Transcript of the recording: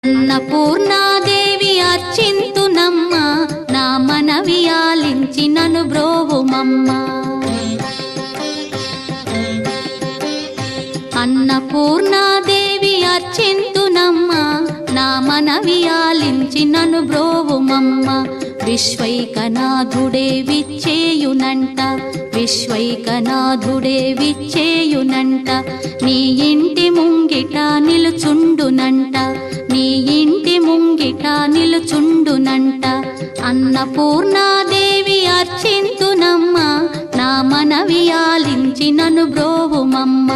అన్నపూర్ణాదేవి అర్చింతునమ్మ, నా మనవి ఆలించి నను బ్రోవుమమ్మ. అన్నపూర్ణాదేవి అర్చింతునమ్మ, నా మనవి ఆలించి నను బ్రోవుమమ్మ. విశ్వైకనాథుడే విచ్చేయునంట, విశ్వైకనాథుడే విచ్చేయునంట. నీ ఇంటి ముంగిట నిలుచుండునంట, నీ ఇంటి ముంగిట నిలుచుండునంట. అన్నపూర్ణాదేవి అర్చింతునమ్మ, నా మనవి ఆలించి నను బ్రోవుమమ్మ.